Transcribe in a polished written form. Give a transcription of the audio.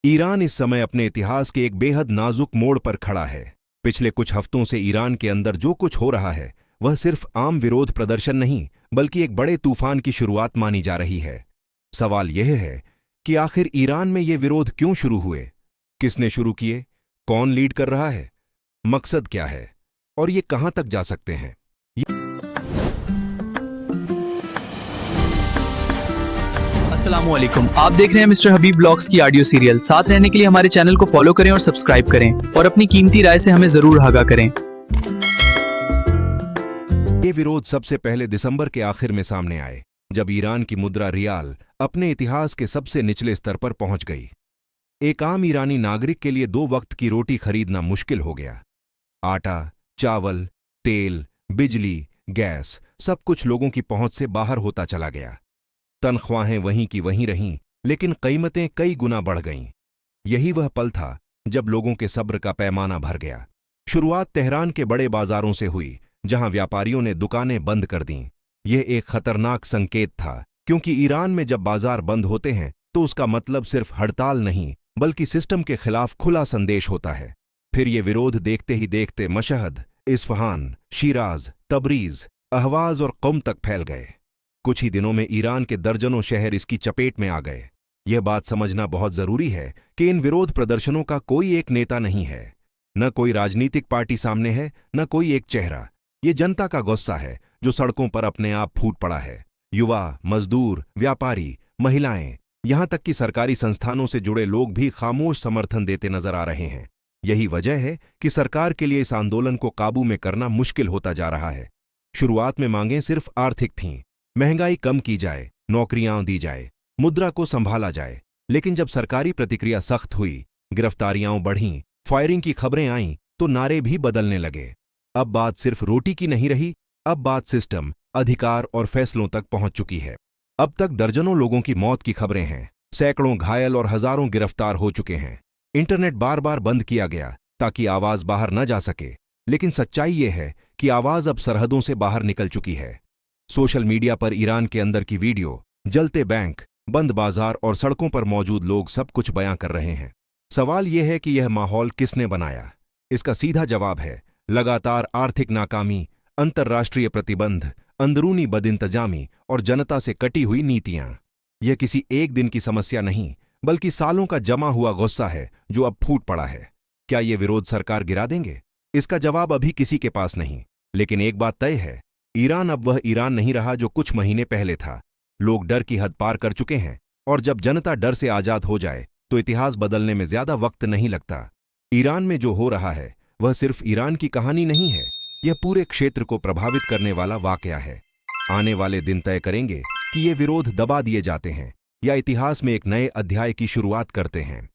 Iran इस समय अपने इतिहास के एक बेहद नाजुक मोड़ पर खड़ा है। पिछले कुछ हफ्तों से ईरान के अंदर जो कुछ हो रहा है वह सिर्फ आम विरोध प्रदर्शन नहीं बल्कि एक बड़े तूफान की शुरुआत मानी जा रही है। सवाल यह है कि आखिर ईरान में ये विरोध क्यों शुरू हुए, किसने शुरू किए, कौन लीड कर रहा है, मकसद क्या है और ये कहां तक जा सकते हैं। अस्सलामुअलैकुम, आप देख रहे हैं मिस्टर हबीब ब्लॉग्स की ऑडियो सीरियल। साथ रहने के लिए हमारे चैनल को फॉलो करें और सब्सक्राइब करें और अपनी कीमती राय से हमें जरूर आगाह करें। ये विरोध सबसे पहले दिसंबर के आखिर में सामने आए जब ईरान की मुद्रा रियाल अपने इतिहास के सबसे निचले स्तर पर पहुंच गई। एक आम ईरानी नागरिक के लिए 2 वक्त की रोटी खरीदना मुश्किल हो गया। आटा, चावल, तेल, बिजली, गैस सब कुछ लोगों की पहुंच से बाहर होता चला गया। तनख्वाहें वहीं की वहीं रहीं, लेकिन कीमतें कई गुना बढ़ गईं। यही वह पल था जब लोगों के सब्र का पैमाना भर गया। शुरुआत तेहरान के बड़े बाजारों से हुई, जहां व्यापारियों ने दुकानें बंद कर दीं। यह एक खतरनाक संकेत था, क्योंकि ईरान में जब बाजार बंद होते हैं तो उसका मतलब सिर्फ हड़ताल नहीं बल्कि सिस्टम के खिलाफ खुला संदेश होता है। फिर ये विरोध देखते ही देखते Mashhad, Isfahan, Siraj, Tabriz, Ahvaz और क़ुम तक फैल गए। कुछ ही दिनों में ईरान के दर्जनों शहर इसकी चपेट में आ गए। यह बात समझना बहुत जरूरी है कि इन विरोध प्रदर्शनों का कोई एक नेता नहीं है, न कोई राजनीतिक पार्टी सामने है, न कोई एक चेहरा। ये जनता का गुस्सा है जो सड़कों पर अपने आप फूट पड़ा है। युवा, मजदूर, व्यापारी, महिलाएं, यहां तक कि सरकारी संस्थानों से जुड़े लोग भी खामोश समर्थन देते नजर आ रहे हैं। यही वजह है कि सरकार के लिए इस आंदोलन को काबू में करना मुश्किल होता जा रहा है। शुरुआत में मांगें सिर्फ आर्थिक थीं, महंगाई कम की जाए, नौकरियां दी जाए, मुद्रा को संभाला जाए। लेकिन जब सरकारी प्रतिक्रिया सख्त हुई, गिरफ्तारियां बढ़ीं, फायरिंग की खबरें आईं, तो नारे भी बदलने लगे। अब बात सिर्फ रोटी की नहीं रही, अब बात सिस्टम, अधिकार और फैसलों तक पहुंच चुकी है। अब तक दर्जनों लोगों की मौत की खबरें हैं, सैकड़ों घायल और हजारों गिरफ्तार हो चुके हैं। इंटरनेट बार बार बंद किया गया ताकि आवाज बाहर न जा सके, लेकिन सच्चाई ये है कि आवाज अब सरहदों से बाहर निकल चुकी है। सोशल मीडिया पर ईरान के अंदर की वीडियो, जलते बैंक, बंद बाजार और सड़कों पर मौजूद लोग सब कुछ बयां कर रहे हैं। सवाल यह है कि यह माहौल किसने बनाया? इसका सीधा जवाब है लगातार आर्थिक नाकामी, अंतर्राष्ट्रीय प्रतिबंध, अंदरूनी बदइंतजामी और जनता से कटी हुई नीतियां। यह किसी एक दिन की समस्या नहीं बल्कि सालों का जमा हुआ गुस्सा है जो अब फूट पड़ा है। क्या ये विरोध सरकार गिरा देंगे? इसका जवाब अभी किसी के पास नहीं, लेकिन एक बात तय है, ईरान अब वह ईरान नहीं रहा जो कुछ महीने पहले था। लोग डर की हद पार कर चुके हैं, और जब जनता डर से आजाद हो जाए तो इतिहास बदलने में ज्यादा वक्त नहीं लगता। ईरान में जो हो रहा है वह सिर्फ ईरान की कहानी नहीं है, यह पूरे क्षेत्र को प्रभावित करने वाला वाकया है। आने वाले दिन तय करेंगे कि ये विरोध दबा दिए जाते हैं या इतिहास में एक नए अध्याय की शुरुआत करते हैं।